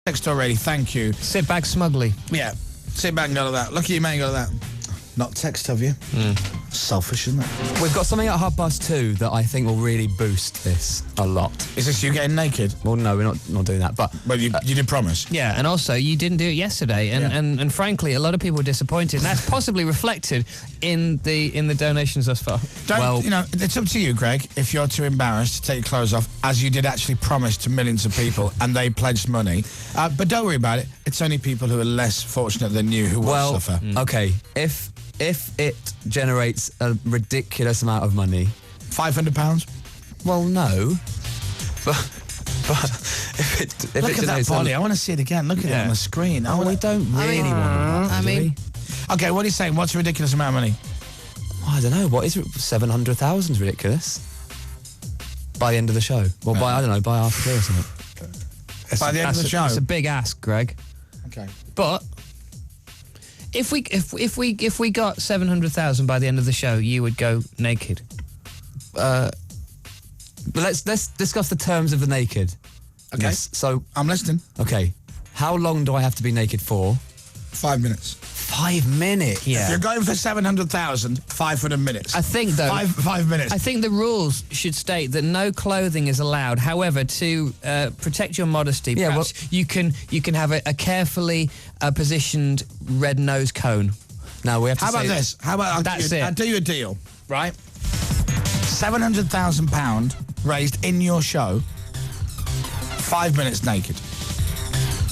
text already, thank you. Sit back smugly. Yeah, sit back and go like that. Look at you, man, go like that. Not text, have you? Selfish, isn't it? We've got something at 2:30 that I think will really boost this a lot. Is this you getting naked? Well, no, we're not doing that, but... Well, you did promise. Yeah, and also, you didn't do it yesterday, and frankly, a lot of people were disappointed, and that's possibly reflected in the donations thus far. It's up to you, Greg, if you're too embarrassed to take your clothes off, as you did actually promise to millions of people, and they pledged money. But don't worry about it. It's only people who are less fortunate than you who will suffer. Okay, if it generates a ridiculous amount of money... £500? Well, no. But if Look it at that body. I want to see it again. Look at it on the screen. We don't really want to. Okay, what are you saying? What's a ridiculous amount of money? Well, I don't know. What is 700,000 is ridiculous? By the end of the show. Well, by 2 or something. By the end of the show? It's a big ask, Greg. Okay. But... If we got 700,000 by the end of the show, you would go naked. Let's discuss the terms of the naked. Okay. Yes, so I'm listening. Okay. How long do I have to be naked for? 5 minutes. 5 minutes? Yeah. If you're going for 700,000, 500 minutes. I think, though... 5 minutes. I think the rules should state that no clothing is allowed. However, to protect your modesty, perhaps you can have a carefully positioned red nose cone. Now, we have to How about this? How about I'll do you a deal, right? £700,000 raised in your show, 5 minutes naked.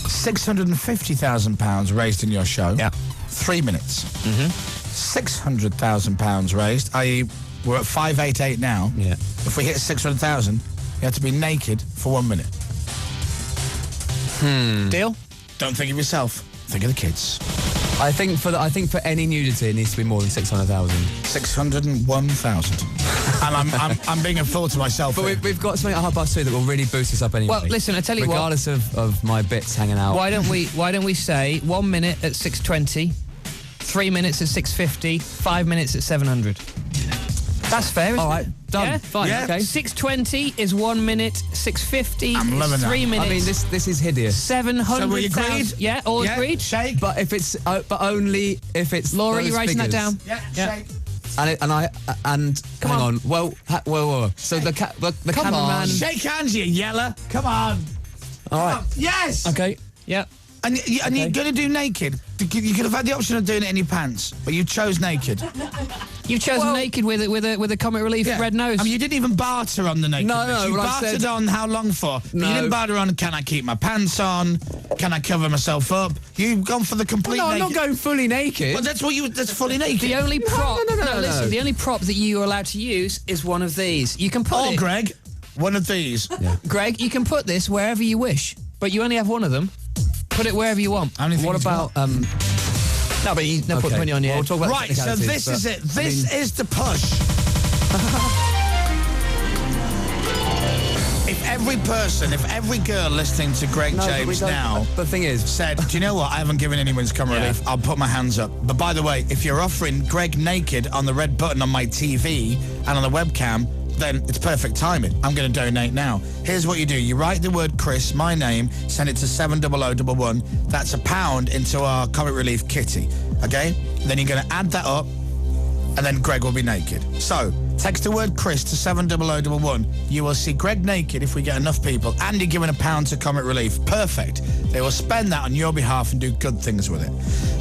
£650,000 raised in your show. Yeah. 3 minutes. £600,000 raised, i.e. we're at 588 now. Yeah. If we hit 600,000, you have to be naked for 1 minute. Deal? Don't think of yourself. Think of the kids. I think for any nudity, it needs to be more than 600,000. 601,000. And I'm being a fool to myself. But we've got something at 2:30 that will really boost us up anyway. Well, listen, I tell you regardless of my bits hanging out. Why don't we say 1 minute at 620, 3 minutes at 650, 5 minutes at 700. That's fair, isn't it? All right, done. Yeah? Fine. Yeah. Okay. 620 is 1 minute, 650 I'm loving is that. 3 minutes. I mean, this is hideous. 700,000. So we agreed? Yeah, all agreed. Shake. But if it's, but only if it's. Laura, those you writing that figures. down? Yeah, shake. And Come hang on. on. Whoa. So the cameraman. Shake hands, you yeller. Come on. All right. Yes. Okay. Yeah. And you're going to do naked. You could have had the option of doing it in your pants, but you chose naked. You've chosen naked with a Comic Relief red nose. I mean, you didn't even barter on the naked. No, You well, I bartered said- on how long for. But No. you didn't barter on, can I keep my pants on? Can I cover myself up? You've gone for the complete No, I'm naked. not going fully naked. Well, that's fully naked. The only prop. no. Listen, the only prop that you are allowed to use is one of these. You can put it. Greg, one of these. Yeah. Greg, you can put this wherever you wish, but you only have one of them. Put it wherever you want. What about No, but you put it on your We'll head. talk about Right, so technicalities, this is it. This is the push. If every girl listening to Greg James now The thing is, said, do you know what, I haven't given anyone's Comic Relief, I'll put my hands up. But by the way, if you're offering Greg naked on the red button on my TV and on the webcam, then it's perfect timing. I'm going to donate now. Here's what you do. You write the word Chris, my name, send it to 70011. That's £1 into our Comic Relief kitty, okay? Then you're going to add that up, and then Greg will be naked. So, text the word Chris to 70011. You will see Greg naked if we get enough people, and you're giving £1 to Comic Relief. Perfect. They will spend that on your behalf and do good things with it.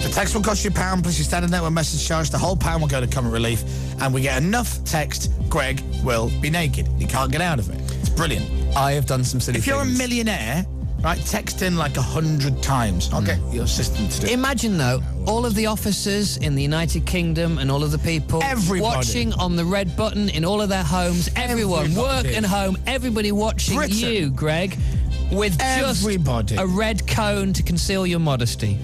The text will cost you £1 plus your standard network message charge. The whole £1 will go to Comic Relief, and we get enough text, Greg will be naked. You can't get out of it. It's brilliant. I have done some silly If you're a millionaire, right, text in like 100 times. I'll get your assistant to do it. Imagine, though, all of the officers in the United Kingdom and all of the people watching on the red button in all of their homes, everyone, work and home, everybody watching you, Greg, with just a red cone to conceal your modesty.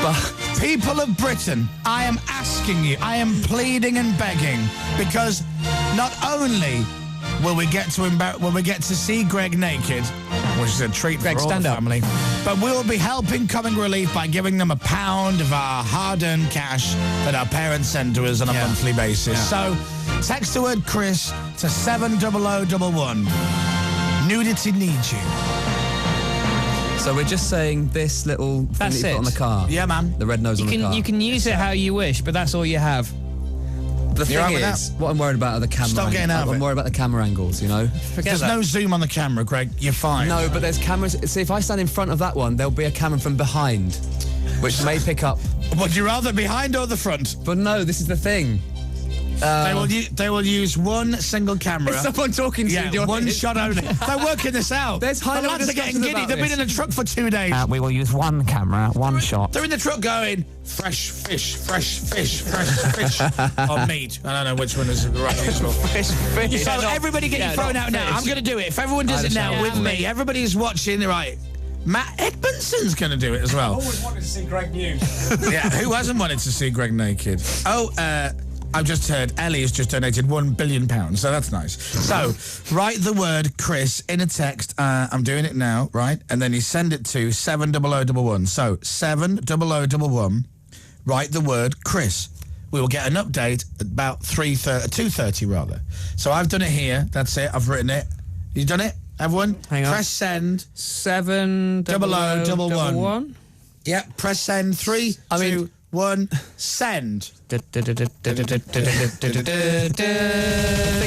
But people of Britain, I am asking you, I am pleading and begging, because not only will we get to see Greg naked, which is a treat for all the family, but we will be helping Comic Relief by giving them £1 of our hard-earned cash that our parents send to us on a monthly basis. So text the word Chris to 70011. Nudity needs you. So we're just saying this little thing That's that you put on the car. Yeah, man. The red nose on the car. You can use it how you wish, but that's all you have. The thing is, what I'm worried about are the camera. Stop getting out of it. I'm worried about the camera angles, you know? There's no zoom on the camera, Greg. You're fine. No, but there's cameras. See, if I stand in front of that one, there'll be a camera from behind, which may pick up. Would you rather behind or the front? But no, this is the thing. They will use one single camera. Is someone talking to you? Yeah, one shot only. They're working this out. There's the lads are getting giddy. They've been in the truck for 2 days. We will use one camera, one shot. They're in the truck going, fresh fish, fresh fish, fresh fish. Or meat. I don't know which one is the right usual. Fish. So everybody get your phone out now. I'm going to do it. If everyone does it now with me, everybody's watching, right? Matt Edmondson's going to do it as well. I always wanted to see Greg News. Yeah, who hasn't wanted to see Greg naked? I've just heard Ellie has just donated £1 billion, so that's nice. So, write the word Chris in a text. I'm doing it now, right? And then you send it to 70011. So, 70011, write the word Chris. We will get an update at about 2:30 rather. So, I've done it here. That's it. I've written it. You done it, everyone? Hang on. Press send. 70011. Yep, press send. 3, 2, 1, send. The thing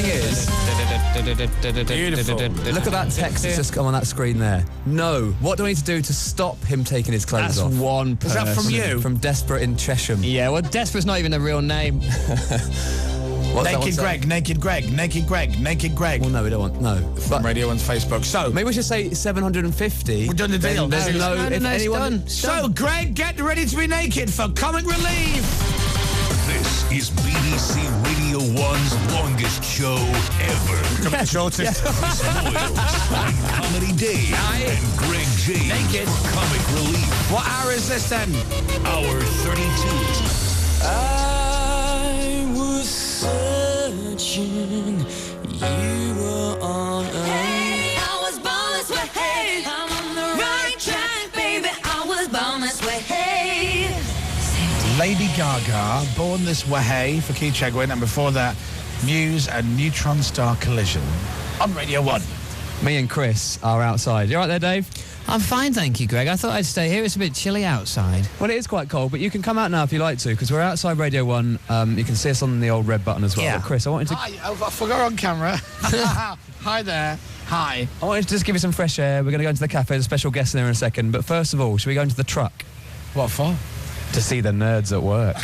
is, Beautiful. look at that text that's just come on that screen there. No. What do I need to do to stop him taking his clothes That's off? one person. Is that from you? From Desperate in Chesham. Yeah, well, Desperate's not even a real name. What's that one Naked say? Greg, naked Greg, naked Greg, naked Greg. Well, no, we don't want. No. From Radio 1's Facebook. So, Maybe we should say 750. we've done the deal. There's No, no. If it's anyone. done. So, Greg, get ready to be naked for comic relief. This is BBC Radio 1's longest show ever. Could be the shortest. Moyles on Comedy Day and Greg James Naked. Comic Relief. What hour is this then? Hour 32. I was searching, you were on a... Hey, I was born this way. Hey, I'm on the right track, baby. I was born this way. Hey. Lady Gaga, Born This Way for Keith Chegwin, and before that, Muse and Neutron Star Collision on Radio 1. Me and Chris are outside. You all right there, Dave? I'm fine, thank you, Greg. I thought I'd stay here. It's a bit chilly outside. Well, it is quite cold, but you can come out now if you like to, because we're outside Radio 1. You can see us on the old red button as well. Yeah. But Chris, I wanted to... Hi, I forgot on camera. Hi there. Hi. I wanted to just give you some fresh air. We're going to go into the cafe. There's a special guest in there in a second. But first of all, should we go into the truck? What for? To see the nerds at work.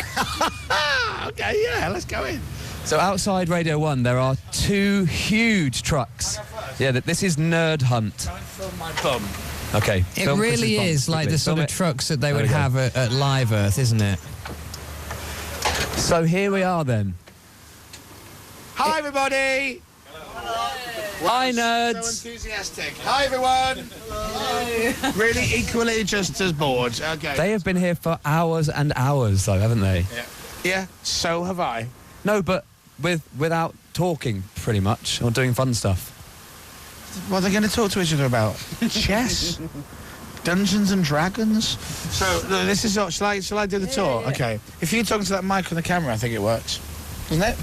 Okay, yeah, let's go in. So outside Radio 1, there are 2 huge trucks. Yeah, this is Nerd Hunt. Don't film my bum. Okay. It film really Chris's bum is like quickly. the sort Film of it. trucks that they There would we go. have at Live Earth, isn't it? So here we are then. Hi, everybody. Hi, So nerds. enthusiastic. Hi, everyone. Really equally just as bored. Okay. They have been here for hours and hours, though, haven't they? Yeah, so have I. No, but without talking, pretty much, or doing fun stuff. What are they going to talk to each other about? Chess? Dungeons and Dragons? So, this is... Shall I do the tour? Okay. If you're talking to that mic on the camera, I think it works. Doesn't it?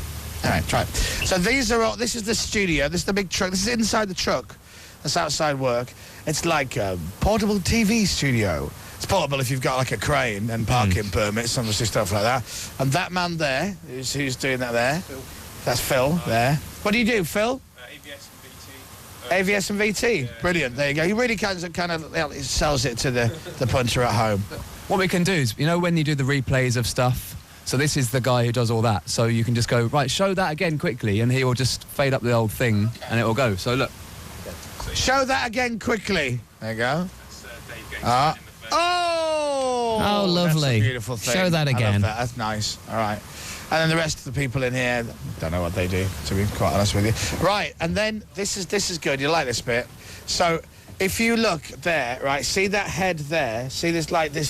All right, try it. So these are all... This is the studio. This is the big truck. This is inside the truck. That's outside work. It's like a portable TV studio. It's portable if you've got like a crane and parking permits, obviously stuff like that. And that man there, who's doing that there? Phil. That's Phil there. What do you do, Phil? AVS and VT. Yeah. Brilliant. There you go. He really kind of it sells it to the punter at home. What we can do is, you know, when you do the replays of stuff, so this is the guy who does all that. So you can just go, right, show that again quickly, and he will just fade up the old thing, and it will go. So look. Show that again quickly. There you go. Oh, lovely. That's a beautiful thing. Show that I love again. that. That's nice. All right. And then the rest of the people in here, don't know what they do, to be quite honest with you. Right, and then this is good. You like this bit. So if you look there, right, see that head there? See this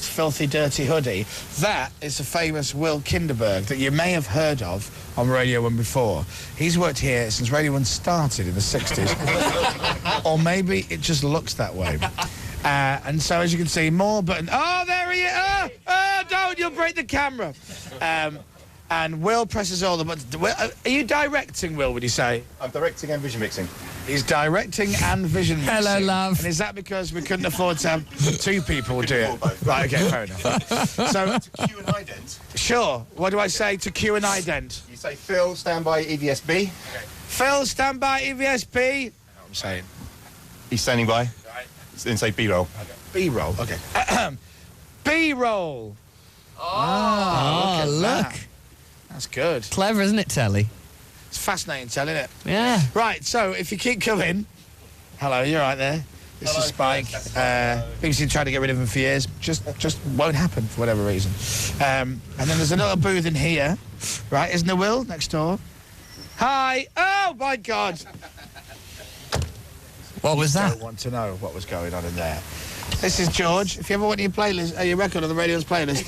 filthy, dirty hoodie? That is a famous Will Kinderberg that you may have heard of on Radio 1 before. He's worked here since Radio 1 started in the 60s. Or maybe it just looks that way. And so, as you can see, more button. Oh, there he is! Oh, don't! You'll break the camera. And Will presses all the buttons. Will, are you directing, Will, would you say? I'm directing and vision mixing. He's directing and vision mixing. Hello, love. And is that because we couldn't afford to have 2 people do it? Right, okay, fair enough. So, To Q and ident. sure. What do I say to Q and ident? You say Phil, stand by EVSB. Phil, stand by EVSP. That's what I'm saying. He's standing by. Right. Then say B-roll. B-roll, okay. B-roll. Oh, look. That. That's good. Clever, isn't it, Telly? It's fascinating, telling it. Yeah. Right, so if you keep coming... Hello, you're right there. This is Spike. BBC tried to get rid of him for years. Just won't happen for whatever reason. And then there's another booth in here. Right, isn't there, Will, next door? Hi. Oh, my God. What was I that? don't want to know what was going on in there. This is George. If you ever want your playlist, your record on the radio's playlist,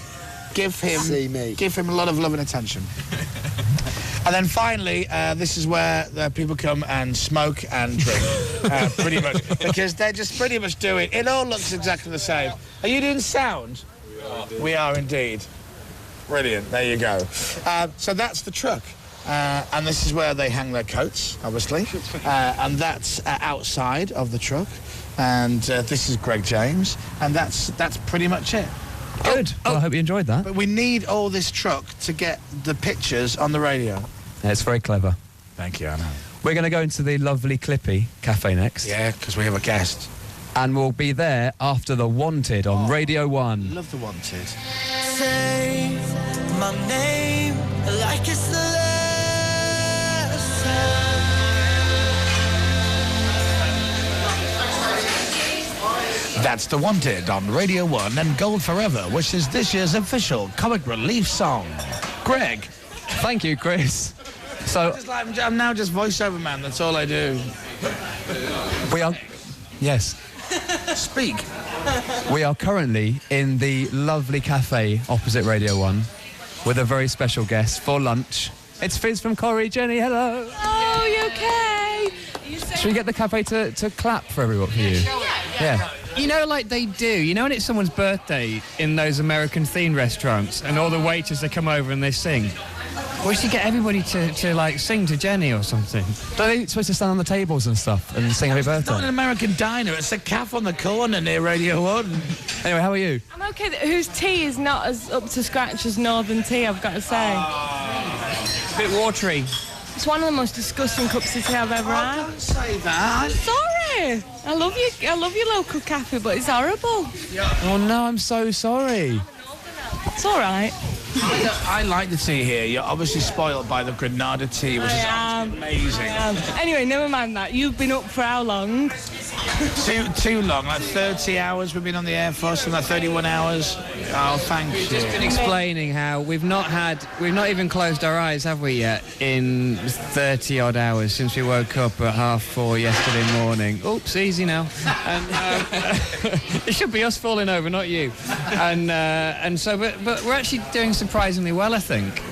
give him a lot of love and attention. And then finally, this is where people come and smoke and drink, pretty much, because they just pretty much do it. It all looks exactly the same. Are you doing sound? We are indeed. Brilliant. There you go. So that's the truck. And this is where they hang their coats, obviously. And that's outside of the truck. And this is Greg James. And that's pretty much it. Good. Well, I hope you enjoyed that. But we need all this truck to get the pictures on the radio. Yeah, it's very clever. Thank you, Anna. We're going to go into the lovely Clippy Cafe next. Yeah, because we have a guest. And we'll be there after The Wanted on Radio 1. Love The Wanted. Say my name like it's the last time. That's The Wanted on Radio 1 and Gold Forever, which is this year's official comic relief song. Greg. Thank you, Chris. So I'm now just voiceover man, that's all I do. we are... Yes. Speak. We are currently in the lovely cafe opposite Radio 1 with a very special guest for lunch. It's Fizz from Corrie. Jenny, hello. Oh, you okay? Should we get the cafe to clap for everyone for you? Yeah. You know, like they do. You know when it's someone's birthday in those American-themed restaurants and all the waiters, they come over and they sing? We should get everybody to like, sing to Jenny or something. Are they supposed to stand on the tables and stuff and sing Happy Birthday? Not an American diner, it's a cafe on the corner near Radio 1. Anyway, how are you? I'm okay. Whose tea is not as up to scratch as Northern tea, I've got to say. It's a bit watery. It's one of the most disgusting cups of tea I've ever had. Don't say that. Sorry. I love your local cafe, but it's horrible. Oh no, I'm so sorry. It's all right. I like the tea here. You're obviously spoiled by the Granada tea, which is amazing. Anyway, never mind that. You've been up for how long? Too long, like 30 hours we've been on the air for, something like 31 hours. Oh, thank you. Just been explaining how we've not even closed our eyes, have we yet, in 30 odd hours since we woke up at 4:30 yesterday morning. Oops, easy now. And it should be us falling over, not you. And so, but we're actually doing surprisingly well, I think.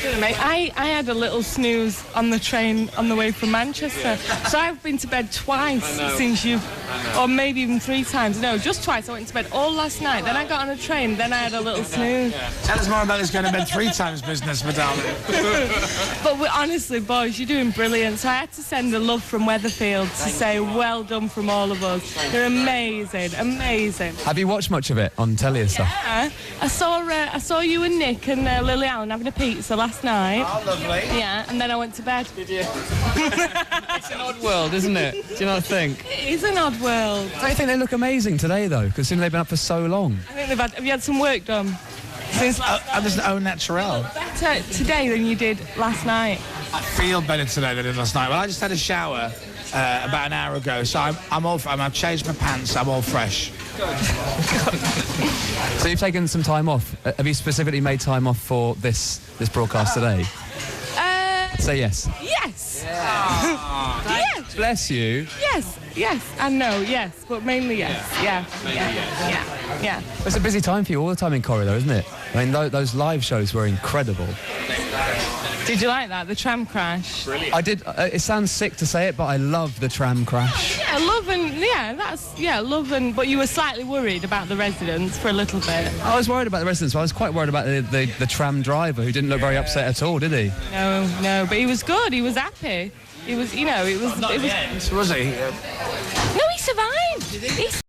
I had a little snooze on the train on the way from Manchester. So I've been to bed twice since or maybe even 3 times. No, just twice. I went to bed all last night. Then I got on a train. Then I had a little snooze. Tell us more about this going to bed 3 times business, madame. But honestly, boys, you're doing brilliant. So I had to send a love from Weatherfield to say well done from all of us. You're amazing, amazing. Have you watched much of it on telly and stuff? Yeah, I saw you and Nick and Lily Allen having a pizza last night. Oh, lovely. Yeah, and then I went to bed. Did you? It's an odd world, isn't it? Do you not think? It is an odd world. Don't you think they look amazing today, though, considering they've been up for so long? I think have you had some work done? Since there's no natural. Better today than you did last night. I feel better today than I did last night. Well, I just had a shower about an hour ago, so I've changed my pants. I'm all fresh. So you've taken some time off. Have you specifically made time off for this broadcast today? Say yes. Yes. Yes. Bless you. Yes, and no, yes, but mainly yes. Yeah. It's a busy time for you all the time in Corrie, though, isn't it? I mean, those live shows were incredible. Did you like that, the tram crash? Brilliant. I did. It sounds sick to say it, but I love the tram crash. Yeah, but you were slightly worried about the residents for a little bit. I was worried about the residents, but I was quite worried about the tram driver, who didn't look very upset at all, did he? No, but he was good. He was happy. It was, you know, it was. Was he? No, he survived.